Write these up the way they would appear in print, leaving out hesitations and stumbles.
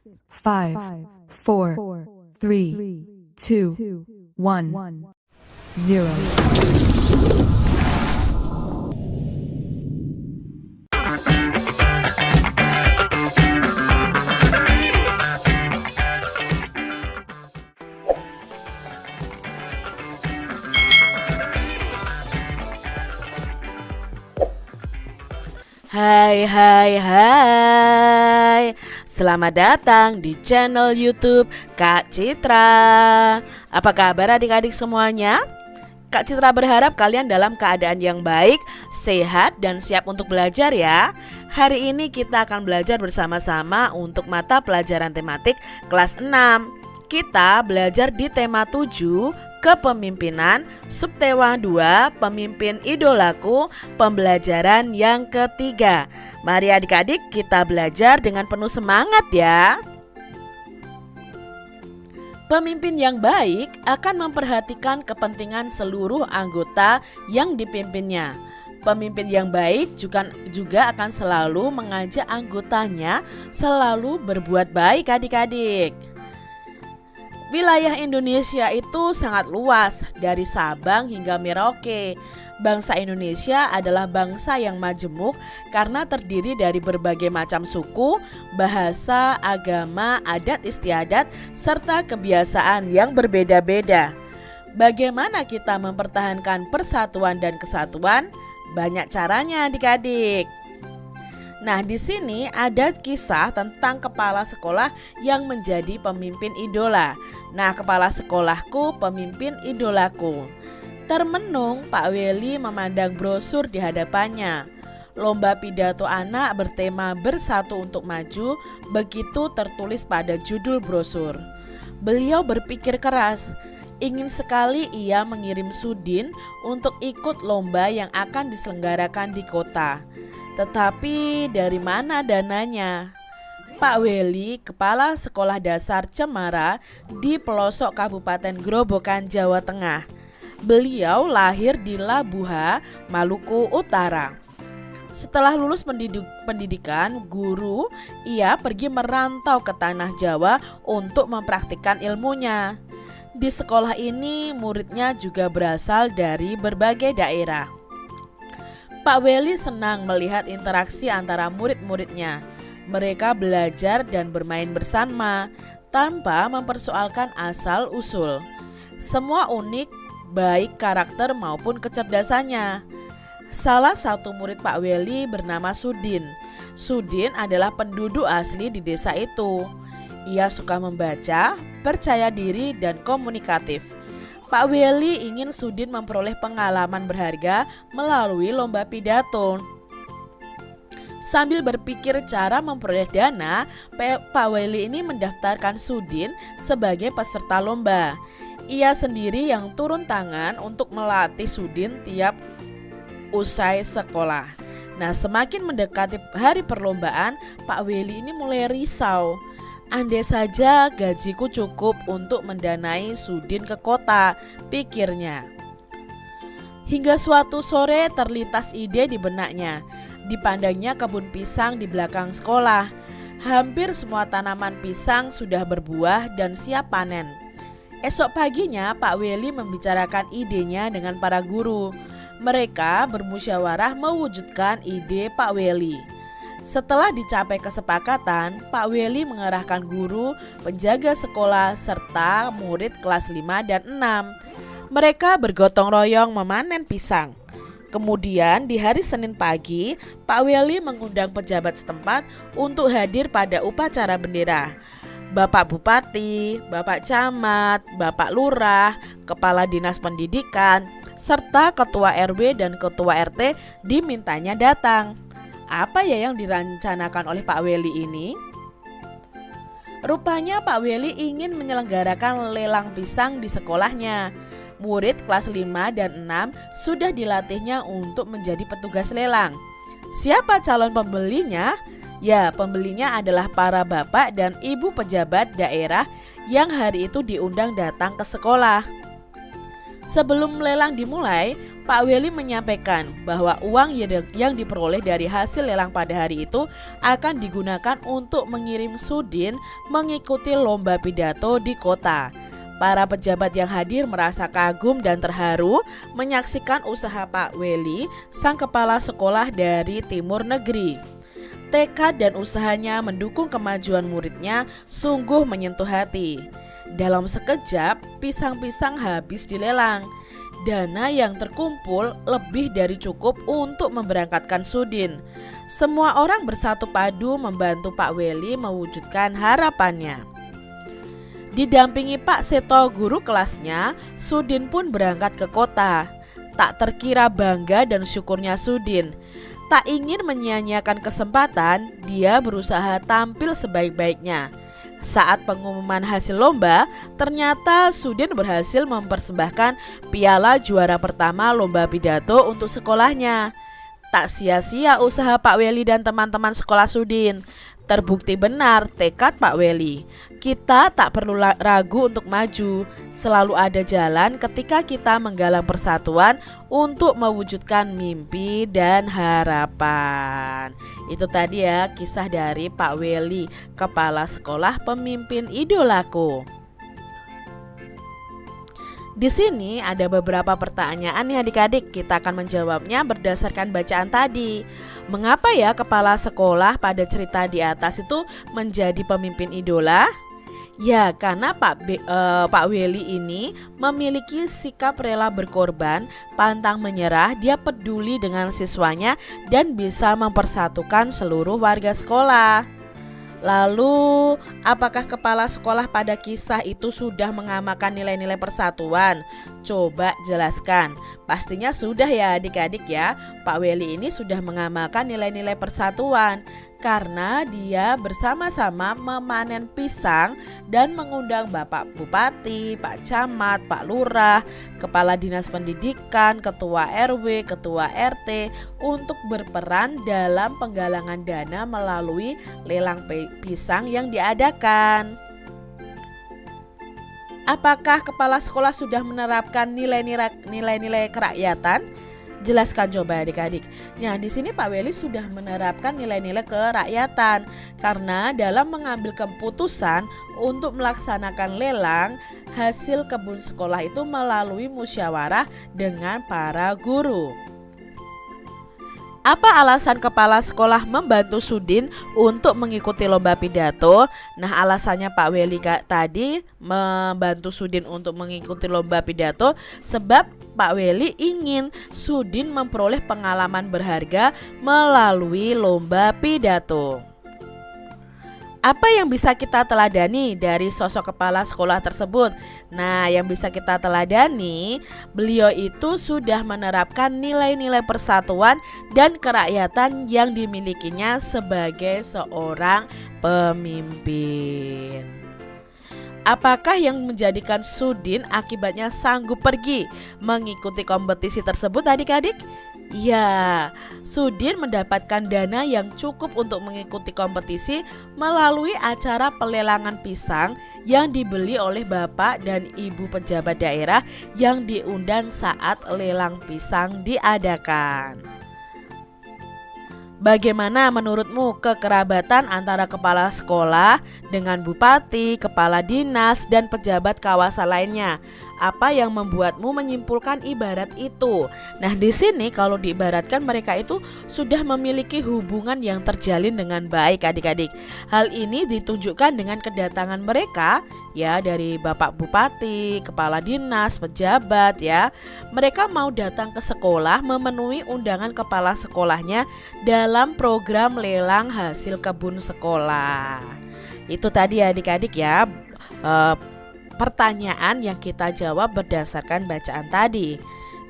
5, 4, 3, 2, 1, 0. Hai, selamat datang di channel YouTube Kak Citra. Apa kabar adik-adik semuanya? Kak Citra berharap kalian dalam keadaan yang baik, sehat, dan siap untuk belajar ya. Hari ini kita akan belajar bersama-sama untuk mata pelajaran tematik kelas 6. Kita belajar di tema 7, kepemimpinan, subtema 2, pemimpin idolaku, pembelajaran yang ketiga. Mari adik-adik kita belajar dengan penuh semangat ya. Pemimpin yang baik akan memperhatikan kepentingan seluruh anggota yang dipimpinnya. Pemimpin yang baik juga akan selalu mengajak anggotanya selalu berbuat baik adik-adik. Wilayah Indonesia itu sangat luas, dari Sabang hingga Merauke. Bangsa Indonesia adalah bangsa yang majemuk karena terdiri dari berbagai macam suku, bahasa, agama, adat istiadat, serta kebiasaan yang berbeda-beda. Bagaimana kita mempertahankan persatuan dan kesatuan? Banyak caranya adik-adik. Nah, di sini ada kisah tentang kepala sekolah yang menjadi pemimpin idola. Nah, kepala sekolahku, pemimpin idolaku. Termenung, Pak Weli memandang brosur di hadapannya. Lomba pidato anak bertema Bersatu untuk Maju, begitu tertulis pada judul brosur. Beliau berpikir keras. Ingin sekali ia mengirim Sudin untuk ikut lomba yang akan diselenggarakan di kota. Tetapi dari mana dananya? Pak Weli, kepala sekolah dasar Cemara di pelosok Kabupaten Grobogan, Jawa Tengah. Beliau lahir di Labuha, Maluku Utara. Setelah lulus pendidikan guru, ia pergi merantau ke tanah Jawa untuk mempraktikkan ilmunya. Di sekolah ini muridnya juga berasal dari berbagai daerah. Pak Weli senang melihat interaksi antara murid-muridnya. Mereka belajar dan bermain bersama tanpa mempersoalkan asal-usul. Semua unik, baik karakter maupun kecerdasannya. Salah satu murid Pak Weli bernama Sudin. Sudin adalah penduduk asli di desa itu. Ia suka membaca, percaya diri, dan komunikatif. Pak Weli ingin Sudin memperoleh pengalaman berharga melalui lomba pidato. Sambil berpikir cara memperoleh dana, Pak Weli ini mendaftarkan Sudin sebagai peserta lomba. Ia sendiri yang turun tangan untuk melatih Sudin tiap usai sekolah. Nah, semakin mendekati hari perlombaan, Pak Weli ini mulai risau. Andai saja gajiku cukup untuk mendanai Sudin ke kota, pikirnya. Hingga suatu sore terlintas ide di benaknya. Dipandangnya kebun pisang di belakang sekolah. Hampir semua tanaman pisang sudah berbuah dan siap panen. Esok paginya Pak Weli membicarakan idenya dengan para guru. Mereka bermusyawarah mewujudkan ide Pak Weli. Setelah dicapai kesepakatan, Pak Weli mengerahkan guru, penjaga sekolah, serta murid kelas 5 dan 6. Mereka bergotong royong memanen pisang. Kemudian di hari Senin pagi, Pak Weli mengundang pejabat setempat untuk hadir pada upacara bendera. Bapak Bupati, Bapak Camat, Bapak Lurah, Kepala Dinas Pendidikan, serta Ketua RW dan Ketua RT dimintanya datang. Apa ya yang dirancanakan oleh Pak Weli ini? Rupanya Pak Weli ingin menyelenggarakan lelang pisang di sekolahnya. Murid kelas 5 dan 6 sudah dilatihnya untuk menjadi petugas lelang. Siapa calon pembelinya? Ya, pembelinya adalah para bapak dan ibu pejabat daerah yang hari itu diundang datang ke sekolah. Sebelum lelang dimulai, Pak Weli menyampaikan bahwa uang yang diperoleh dari hasil lelang pada hari itu akan digunakan untuk mengirim Sudin mengikuti lomba pidato di kota. Para pejabat yang hadir merasa kagum dan terharu menyaksikan usaha Pak Weli, sang kepala sekolah dari Timur Negeri. Tekad dan usahanya mendukung kemajuan muridnya sungguh menyentuh hati. Dalam sekejap, pisang-pisang habis dilelang. Dana yang terkumpul lebih dari cukup untuk memberangkatkan Sudin. Semua orang bersatu padu membantu Pak Weli mewujudkan harapannya. Didampingi Pak Seto guru kelasnya, Sudin pun berangkat ke kota. Tak terkira bangga dan syukurnya Sudin. Tak ingin menyia-nyiakan kesempatan, dia berusaha tampil sebaik-baiknya. Saat pengumuman hasil lomba, ternyata Sudin berhasil mempersembahkan piala juara pertama lomba pidato untuk sekolahnya. Tak sia-sia usaha Pak Weli dan teman-teman sekolah Sudin. Terbukti benar tekad Pak Weli. Kita tak perlu ragu untuk maju. Selalu ada jalan ketika kita menggalang persatuan untuk mewujudkan mimpi dan harapan. Itu tadi ya kisah dari Pak Weli, kepala sekolah pemimpin idolaku. Di sini ada beberapa pertanyaan nih adik-adik, kita akan menjawabnya berdasarkan bacaan tadi. Mengapa ya kepala sekolah pada cerita di atas itu menjadi pemimpin idola? Ya, karena Pak Weli ini memiliki sikap rela berkorban, pantang menyerah, dia peduli dengan siswanya dan bisa mempersatukan seluruh warga sekolah. Lalu, apakah kepala sekolah pada kisah itu sudah mengamalkan nilai-nilai persatuan? Coba jelaskan. Pastinya sudah ya adik-adik ya. Pak Weli ini sudah mengamalkan nilai-nilai persatuan karena dia bersama-sama memanen pisang dan mengundang Bapak Bupati, Pak Camat, Pak Lurah, Kepala Dinas Pendidikan, Ketua RW, Ketua RT untuk berperan dalam penggalangan dana melalui lelang pisang yang diadakan. Apakah kepala sekolah sudah menerapkan nilai-nilai kerakyatan? Jelaskan coba adik-adik. Nah, di sini Pak Weli sudah menerapkan nilai-nilai kerakyatan karena dalam mengambil keputusan untuk melaksanakan lelang hasil kebun sekolah itu melalui musyawarah dengan para guru. Apa alasan kepala sekolah membantu Sudin untuk mengikuti lomba pidato? Nah, alasannya Pak Weli tadi membantu Sudin untuk mengikuti lomba pidato sebab Pak Weli ingin Sudin memperoleh pengalaman berharga melalui lomba pidato. Apa yang bisa kita teladani dari sosok kepala sekolah tersebut? Nah, yang bisa kita teladani, beliau itu sudah menerapkan nilai-nilai persatuan dan kerakyatan yang dimilikinya sebagai seorang pemimpin. Apakah yang menjadikan Sudin akibatnya sanggup pergi mengikuti kompetisi tersebut adik-adik? Ya, Sudin mendapatkan dana yang cukup untuk mengikuti kompetisi melalui acara pelelangan pisang yang dibeli oleh Bapak dan Ibu pejabat daerah yang diundang saat lelang pisang diadakan. Bagaimana menurutmu kekerabatan antara kepala sekolah dengan bupati, kepala dinas, dan pejabat kawasan lainnya? Apa yang membuatmu menyimpulkan ibarat itu? Nah, di sini kalau diibaratkan mereka itu sudah memiliki hubungan yang terjalin dengan baik adik-adik. Hal ini ditunjukkan dengan kedatangan mereka ya dari Bapak Bupati, kepala dinas, pejabat ya. Mereka mau datang ke sekolah memenuhi undangan kepala sekolahnya dalam program lelang hasil kebun sekolah. Itu tadi adik-adik ya pertanyaan yang kita jawab berdasarkan bacaan tadi.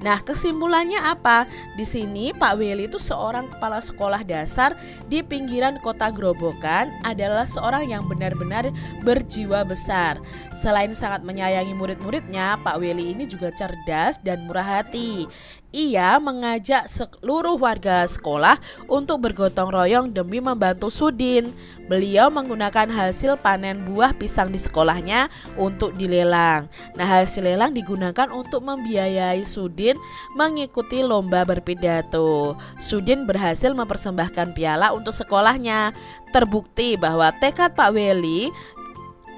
Nah, kesimpulannya apa? Di sini Pak Weli itu seorang kepala sekolah dasar di pinggiran kota Grobogan, adalah seorang yang benar-benar berjiwa besar. Selain sangat menyayangi murid-muridnya, Pak Weli ini juga cerdas dan murah hati. Ia mengajak seluruh warga sekolah untuk bergotong royong demi membantu Sudin. Beliau menggunakan hasil panen buah pisang di sekolahnya untuk dilelang. Nah, hasil lelang digunakan untuk membiayai Sudin mengikuti lomba berpidato. Sudin berhasil mempersembahkan piala untuk sekolahnya. Terbukti bahwa tekad Pak Weli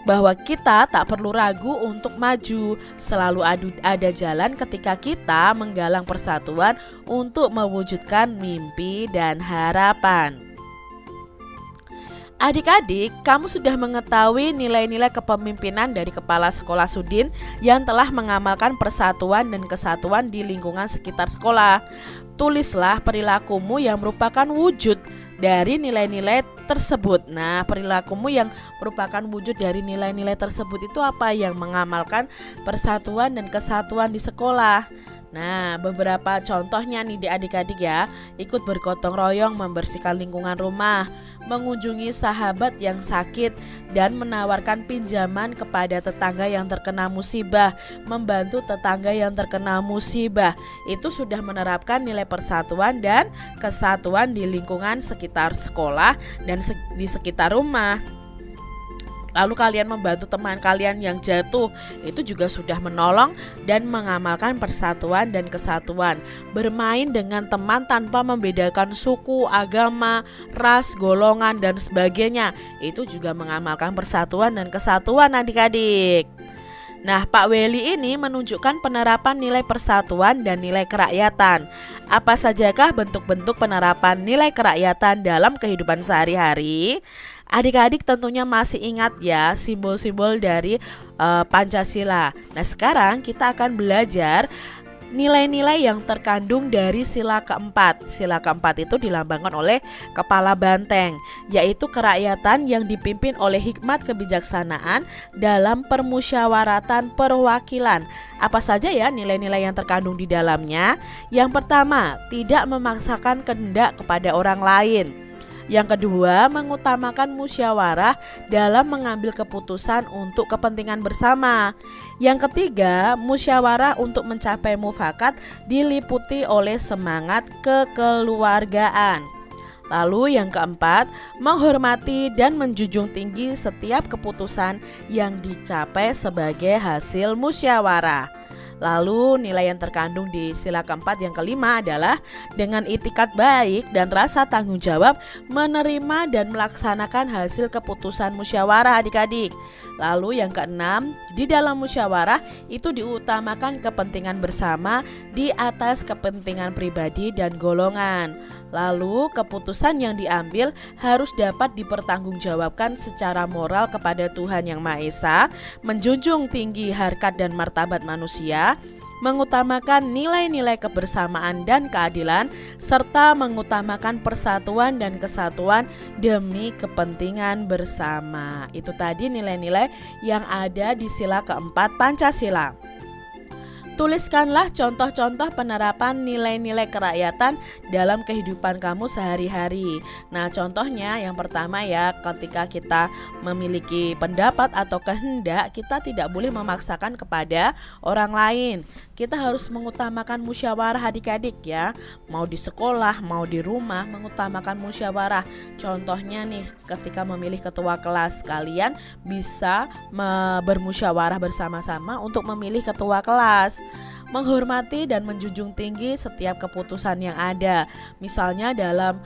bahwa kita tak perlu ragu untuk maju, selalu ada jalan ketika kita menggalang persatuan untuk mewujudkan mimpi dan harapan. Adik-adik, kamu sudah mengetahui nilai-nilai kepemimpinan dari Kepala Sekolah Sudin yang telah mengamalkan persatuan dan kesatuan di lingkungan sekitar sekolah. Tulislah perilakumu yang merupakan wujud dari nilai-nilai tersebut. Nah, perilakumu yang merupakan wujud dari nilai-nilai tersebut itu apa? Yang mengamalkan persatuan dan kesatuan di sekolah. Nah, beberapa contohnya nih di adik-adik ya. Ikut bergotong royong membersihkan lingkungan rumah, mengunjungi sahabat yang sakit, dan menawarkan pinjaman kepada tetangga yang terkena musibah, membantu tetangga yang terkena musibah. Itu sudah menerapkan nilai persatuan dan kesatuan di lingkungan sekitar sekolah dan di sekitar rumah. Lalu kalian membantu teman kalian yang jatuh, itu juga sudah menolong dan mengamalkan persatuan dan kesatuan. Bermain dengan teman tanpa membedakan suku, agama, ras, golongan, dan sebagainya, itu juga mengamalkan persatuan dan kesatuan adik-adik. Nah, Pak Weli ini menunjukkan penerapan nilai persatuan dan nilai kerakyatan. Apa sajakah bentuk-bentuk penerapan nilai kerakyatan dalam kehidupan sehari-hari? Adik-adik tentunya masih ingat ya simbol-simbol dari Pancasila. Nah, sekarang kita akan belajar nilai-nilai yang terkandung dari sila keempat. Sila keempat itu dilambangkan oleh kepala banteng, yaitu kerakyatan yang dipimpin oleh hikmat kebijaksanaan dalam permusyawaratan perwakilan. Apa saja ya nilai-nilai yang terkandung di dalamnya? Yang pertama, tidak memaksakan kehendak kepada orang lain. Yang kedua, mengutamakan musyawarah dalam mengambil keputusan untuk kepentingan bersama. Yang ketiga, musyawarah untuk mencapai mufakat diliputi oleh semangat kekeluargaan. Lalu yang keempat, menghormati dan menjunjung tinggi setiap keputusan yang dicapai sebagai hasil musyawarah. Lalu nilai yang terkandung di sila keempat yang kelima adalah dengan itikad baik dan rasa tanggung jawab menerima dan melaksanakan hasil keputusan musyawarah adik-adik. Lalu yang keenam, di dalam musyawarah itu diutamakan kepentingan bersama di atas kepentingan pribadi dan golongan. Lalu keputusan yang diambil harus dapat dipertanggungjawabkan secara moral kepada Tuhan Yang Maha Esa, menjunjung tinggi harkat dan martabat manusia, mengutamakan nilai-nilai kebersamaan dan keadilan, serta mengutamakan persatuan dan kesatuan demi kepentingan bersama. Itu tadi nilai-nilai yang ada di sila keempat Pancasila. Tuliskanlah contoh-contoh penerapan nilai-nilai kerakyatan dalam kehidupan kamu sehari-hari. Nah, contohnya yang pertama ya, ketika kita memiliki pendapat atau kehendak, kita tidak boleh memaksakan kepada orang lain. Kita harus mengutamakan musyawarah adik-adik ya. Mau di sekolah, mau di rumah, mengutamakan musyawarah. Contohnya nih, ketika memilih ketua kelas, kalian bisa bermusyawarah bersama-sama untuk memilih ketua kelas. Menghormati dan menjunjung tinggi setiap keputusan yang ada. Misalnya dalam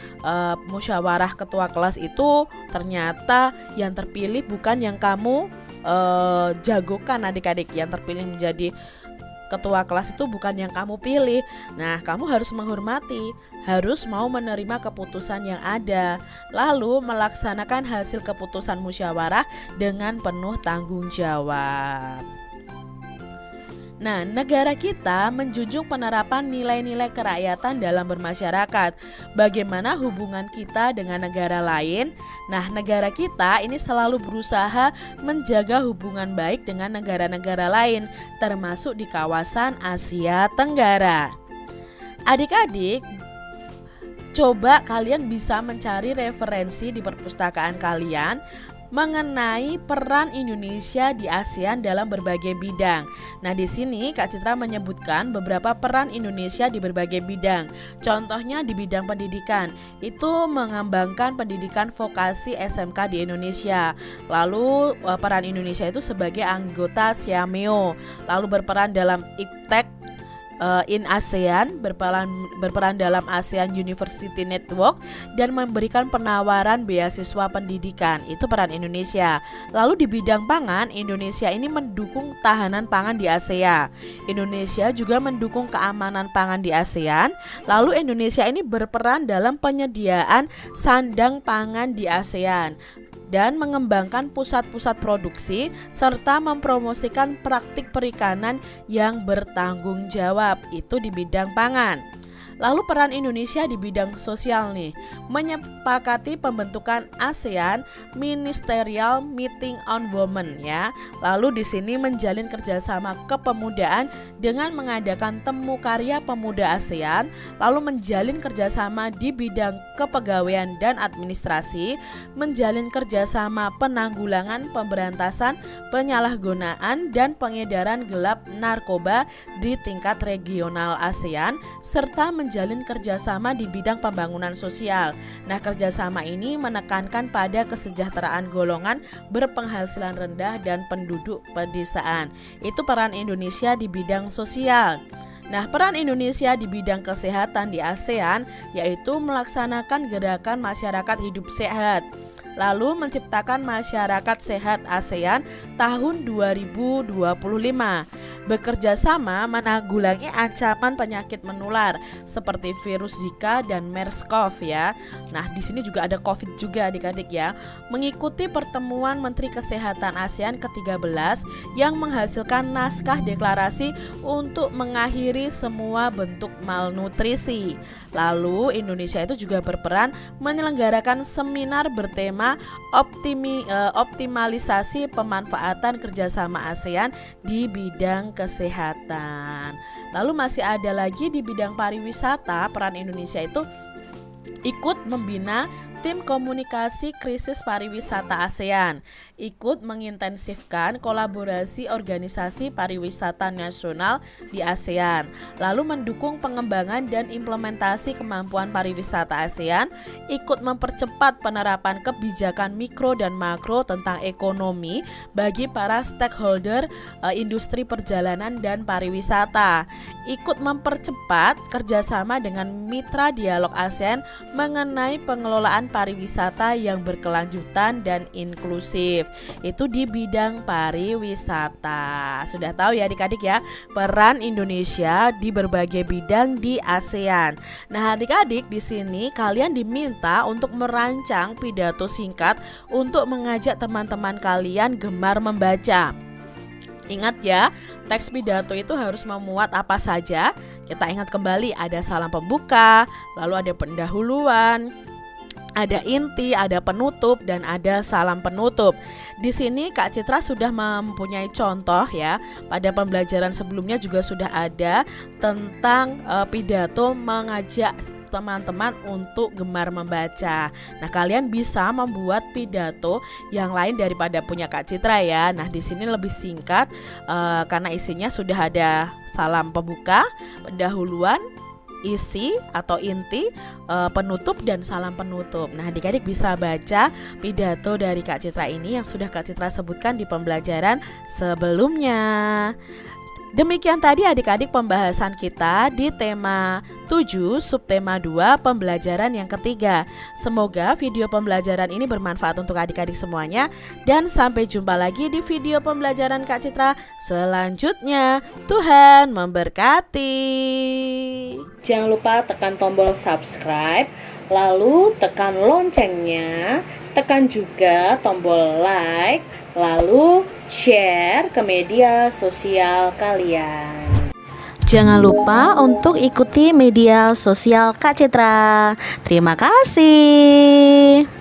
musyawarah ketua kelas itu ternyata yang terpilih bukan yang kamu jagokan adik-adik. Yang terpilih menjadi ketua kelas itu bukan yang kamu pilih. Nah, kamu harus menghormati, harus mau menerima keputusan yang ada, lalu melaksanakan hasil keputusan musyawarah dengan penuh tanggung jawab. Nah, negara kita menjunjung penerapan nilai-nilai kerakyatan dalam bermasyarakat. Bagaimana hubungan kita dengan negara lain? Nah, negara kita ini selalu berusaha menjaga hubungan baik dengan negara-negara lain, termasuk di kawasan Asia Tenggara. Adik-adik, coba kalian bisa mencari referensi di perpustakaan kalian mengenai peran Indonesia di ASEAN dalam berbagai bidang. Nah, di sini Kak Citra menyebutkan beberapa peran Indonesia di berbagai bidang. Contohnya di bidang pendidikan, itu mengembangkan pendidikan vokasi SMK di Indonesia. Lalu peran Indonesia itu sebagai anggota SIAMEO, lalu berperan dalam IPTEK in ASEAN, berperan dalam ASEAN University Network dan memberikan penawaran beasiswa pendidikan. Itu peran Indonesia. Lalu di bidang pangan, Indonesia ini mendukung tahanan pangan di ASEAN. Indonesia juga mendukung keamanan pangan di ASEAN. Lalu Indonesia ini berperan dalam penyediaan sandang pangan di ASEAN dan mengembangkan pusat-pusat produksi serta mempromosikan praktik perikanan yang bertanggung jawab. Itu di bidang pangan. Lalu peran Indonesia di bidang sosial nih, menyepakati pembentukan ASEAN Ministerial Meeting on Women ya. Lalu di sini menjalin kerjasama kepemudaan dengan mengadakan temu karya pemuda ASEAN, lalu menjalin kerjasama di bidang kepegawaian dan administrasi, menjalin kerjasama penanggulangan, pemberantasan, penyalahgunaan dan pengedaran gelap narkoba di tingkat regional ASEAN, serta menjalin kerjasama di bidang pembangunan sosial. Nah, kerjasama ini menekankan pada kesejahteraan golongan berpenghasilan rendah dan penduduk pedesaan. Itu peran Indonesia di bidang sosial. Nah, peran Indonesia di bidang kesehatan di ASEAN yaitu melaksanakan gerakan masyarakat hidup sehat, lalu menciptakan masyarakat sehat ASEAN tahun 2025. Bekerja sama menanggulangi ancaman penyakit menular seperti virus Zika dan MERS-CoV ya. Nah, di sini juga ada COVID juga adik-adik ya. Mengikuti pertemuan Menteri Kesehatan ASEAN ke-13 yang menghasilkan naskah deklarasi untuk mengakhiri semua bentuk malnutrisi. Lalu Indonesia itu juga berperan menyelenggarakan seminar bertema optimalisasi pemanfaatan kerjasama ASEAN di bidang kesehatan. Lalu masih ada lagi di bidang pariwisata, peran Indonesia itu ikut membina tim komunikasi krisis pariwisata ASEAN, ikut mengintensifkan kolaborasi organisasi pariwisata nasional di ASEAN, lalu mendukung pengembangan dan implementasi kemampuan pariwisata ASEAN, ikut mempercepat penerapan kebijakan mikro dan makro tentang ekonomi bagi para stakeholder industri perjalanan dan pariwisata, ikut mempercepat kerjasama dengan mitra dialog ASEAN mengenai pengelolaan pariwisata yang berkelanjutan dan inklusif. Itu di bidang pariwisata. Sudah tahu ya adik-adik ya, peran Indonesia di berbagai bidang di ASEAN. Nah, adik-adik di sini kalian diminta untuk merancang pidato singkat untuk mengajak teman-teman kalian gemar membaca. Ingat ya, teks pidato itu harus memuat apa saja. Kita ingat kembali, ada salam pembuka, lalu ada pendahuluan, ada inti, ada penutup, dan ada salam penutup. Di sini Kak Citra sudah mempunyai contoh ya. Pada pembelajaran sebelumnya juga sudah ada tentang pidato mengajak teman-teman untuk gemar membaca. Nah, kalian bisa membuat pidato yang lain daripada punya Kak Citra ya. Nah, di sini lebih singkat karena isinya sudah ada salam pembuka, pendahuluan, isi atau inti, penutup dan salam penutup. Nah, adik-adik bisa baca pidato dari Kak Citra ini yang sudah Kak Citra sebutkan di pembelajaran sebelumnya. Demikian tadi adik-adik pembahasan kita di tema 7 subtema 2 pembelajaran yang ketiga. Semoga video pembelajaran ini bermanfaat untuk adik-adik semuanya, dan sampai jumpa lagi di video pembelajaran Kak Citra selanjutnya. Tuhan memberkati. Jangan lupa tekan tombol subscribe, lalu tekan loncengnya, tekan juga tombol like, lalu share ke media sosial kalian. Jangan lupa untuk ikuti media sosial Kak Citra. Terima kasih.